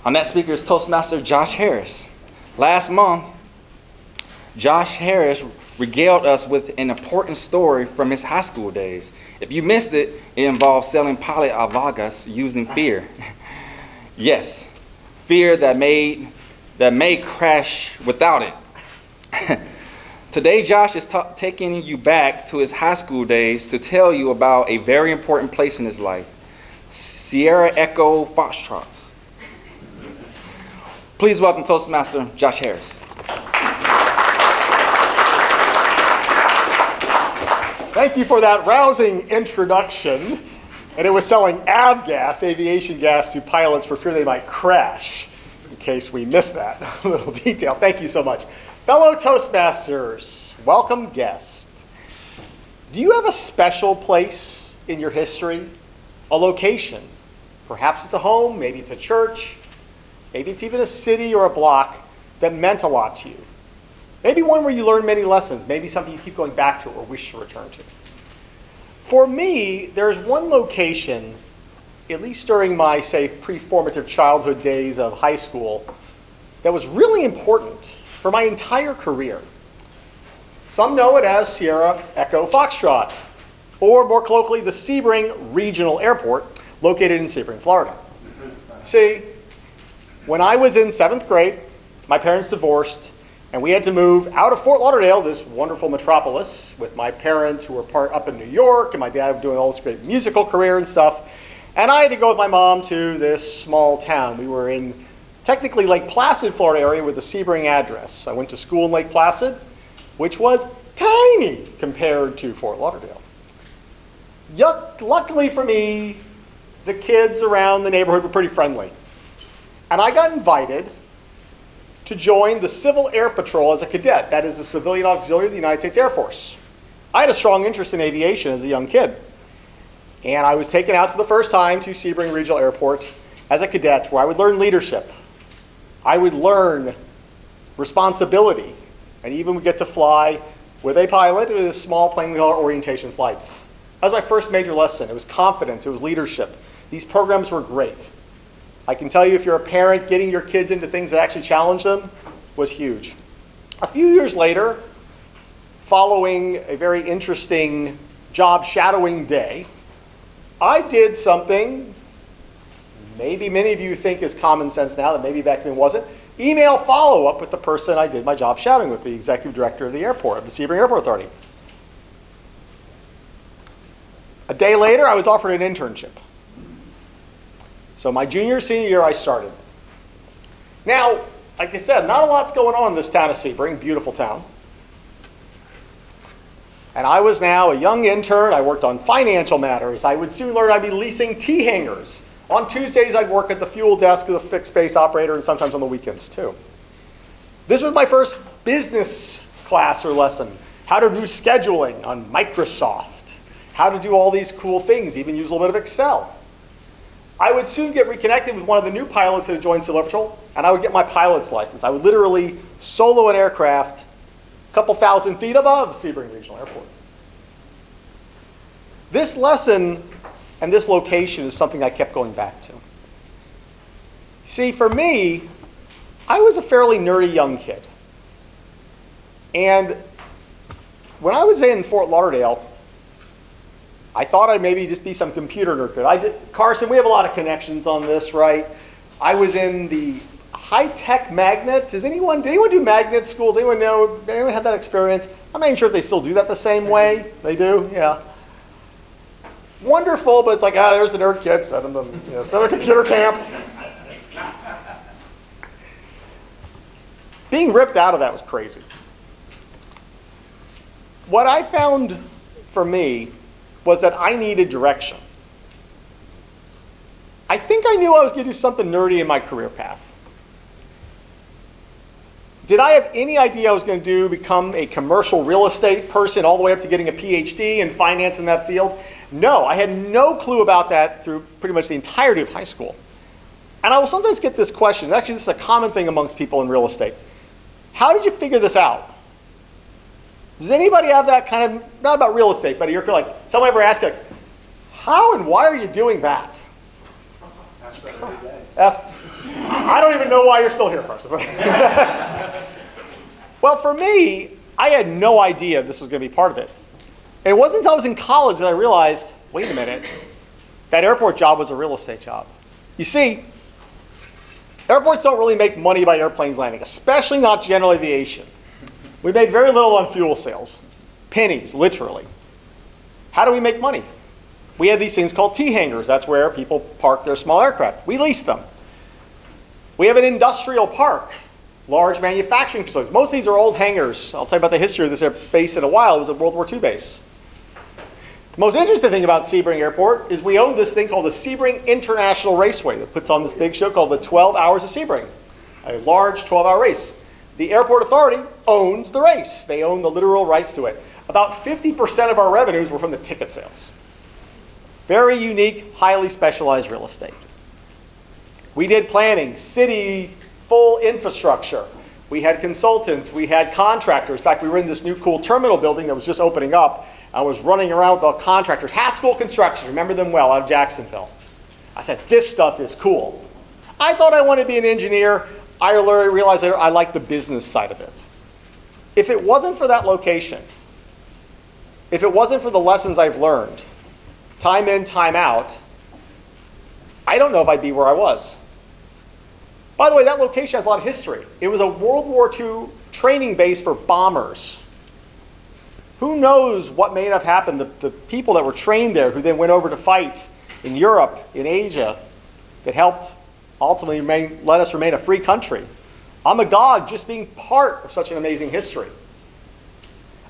Our next speaker is Toastmaster Josh Harris. Last month, Josh Harris regaled us with an important story from his high school days. If you missed it, it involved selling pilot alvagas using fear. Yes, fear that may crash without it. Today, Josh is taking you back to his high school days to tell you about a very important place in his life, Sierra Echo Foxtrot. Please welcome Toastmaster Josh Harris. Thank you for that rousing introduction. And it was selling avgas, aviation gas, to pilots for fear they might crash, in case we missed that little detail. Thank you so much. Fellow Toastmasters, welcome guests. Do you have a special place in your history? A location? Perhaps it's a home, maybe it's a church, maybe it's even a city or a block that meant a lot to you. Maybe one where you learned many lessons, maybe something you keep going back to or wish to return to. For me, there's one location, at least during my, say, pre-formative childhood days of high school, that was really important for my entire career. Some know it as Sierra Echo Foxtrot, or more colloquially, the Sebring Regional Airport, located in Sebring, Florida. See, when I was in 7th grade, my parents divorced, and we had to move out of Fort Lauderdale, this wonderful metropolis, with my parents who were part up in New York, and my dad doing all this great musical career and stuff. And I had to go with my mom to this small town. We were in technically Lake Placid, Florida area with the Sebring address. I went to school in Lake Placid, which was tiny compared to Fort Lauderdale. Luckily for me, the kids around the neighborhood were pretty friendly. And I got invited to join the Civil Air Patrol as a cadet. That is the civilian auxiliary of the United States Air Force. I had a strong interest in aviation as a young kid. And I was taken out for the first time to Sebring Regional Airport as a cadet, where I would learn leadership. I would learn responsibility, and even would get to fly with a pilot in a small plane we call our orientation flights. That was my first major lesson. It was confidence, it was leadership. These programs were great. I can tell you, if you're a parent, getting your kids into things that actually challenge them was huge. A few years later, following a very interesting job shadowing day, I did something maybe many of you think is common sense now, that maybe back then wasn't. Email follow-up with the person I did my job shadowing with, the executive director of the airport, of the Sebring Airport Authority. A day later, I was offered an internship. So my senior year, I started. Now, like I said, not a lot's going on in this town of Sebring, beautiful town. And I was now a young intern. I worked on financial matters. I would soon learn I'd be leasing T-hangers. On Tuesdays, I'd work at the fuel desk as a fixed base operator, and sometimes on the weekends too. This was my first business class or lesson. How to do scheduling on Microsoft. How to do all these cool things, even use a little bit of Excel. I would soon get reconnected with one of the new pilots that had joined Civil Air Patrol, and I would get my pilot's license. I would literally solo an aircraft a couple thousand feet above Sebring Regional Airport. This lesson and this location is something I kept going back to. See, for me, I was a fairly nerdy young kid. And when I was in Fort Lauderdale, I thought I'd maybe just be some computer nerd. Carson, we have a lot of connections on this, right? I was in the high-tech magnet. Did anyone do magnet schools? Anyone know? Anyone have that experience? I'm not even sure if they still do that the same way. They do? Yeah. Wonderful, but it's like, there's the nerd kid. Send them to, send them to computer camp. Being ripped out of that was crazy. What I found for me was that I needed direction. I think I knew I was going to do something nerdy in my career path. Did I have any idea I was going to become a commercial real estate person all the way up to getting a PhD in finance in that field? No, I had no clue about that through pretty much the entirety of high school. And I will sometimes get this question. Actually, this is a common thing amongst people in real estate. How did you figure this out? Does anybody have that kind of, not about real estate, but you're like, someone ever ask you, like, how and why are you doing that? I even know why you're still here, Carson. Well, for me, I had no idea this was going to be part of it. And it wasn't until I was in college that I realized, wait a minute, that airport job was a real estate job. You see, airports don't really make money by airplanes landing, especially not general aviation. We made very little on fuel sales. Pennies, literally. How do we make money? We had these things called T-hangars. That's where people park their small aircraft. We lease them. We have an industrial park, large manufacturing facilities. Most of these are old hangars. I'll tell you about the history of this base in a while. It was a World War II base. The most interesting thing about Sebring Airport is we own this thing called the Sebring International Raceway that puts on this big show called the 12 Hours of Sebring, a large 12-hour race. The airport authority owns the race. They own the literal rights to it. About 50% of our revenues were from the ticket sales. Very unique, highly specialized real estate. We did planning, city, full infrastructure. We had consultants, we had contractors. In fact, we were in this new cool terminal building that was just opening up. I was running around with the contractors. Haskell Construction, remember them well, out of Jacksonville. I said, this stuff is cool. I thought I wanted to be an engineer. I realized I liked the business side of it. If it wasn't for that location, if it wasn't for the lessons I've learned, time in, time out, I don't know if I'd be where I was. By the way, that location has a lot of history. It was a World War II training base for bombers. Who knows what may have happened? The people that were trained there who then went over to fight in Europe, in Asia, that helped ultimately let us remain a free country. I'm agog just being part of such an amazing history.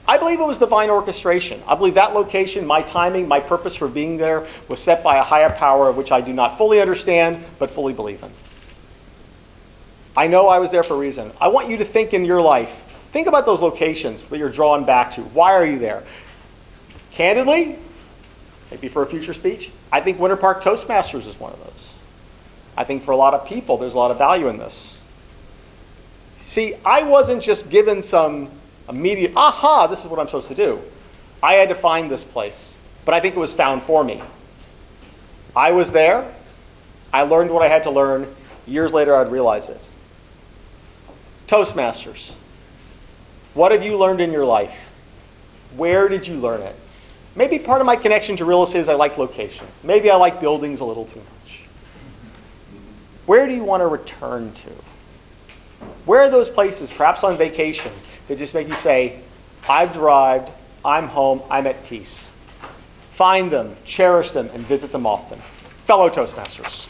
I believe it was divine orchestration. I believe that location, my timing, my purpose for being there was set by a higher power of which I do not fully understand, but fully believe in. I know I was there for a reason. I want you to think in your life. Think about those locations that you're drawn back to. Why are you there? Candidly, maybe for a future speech, I think Winter Park Toastmasters is one of those. I think for a lot of people, there's a lot of value in this. See, I wasn't just given some immediate, aha, this is what I'm supposed to do. I had to find this place, but I think it was found for me. I was there. I learned what I had to learn. Years later, I'd realize it. Toastmasters. What have you learned in your life? Where did you learn it? Maybe part of my connection to real estate is I like locations. Maybe I like buildings a little too much. Where do you want to return to? Where are those places, perhaps on vacation, that just make you say, I've arrived, I'm home, I'm at peace? Find them, cherish them, and visit them often. Fellow Toastmasters.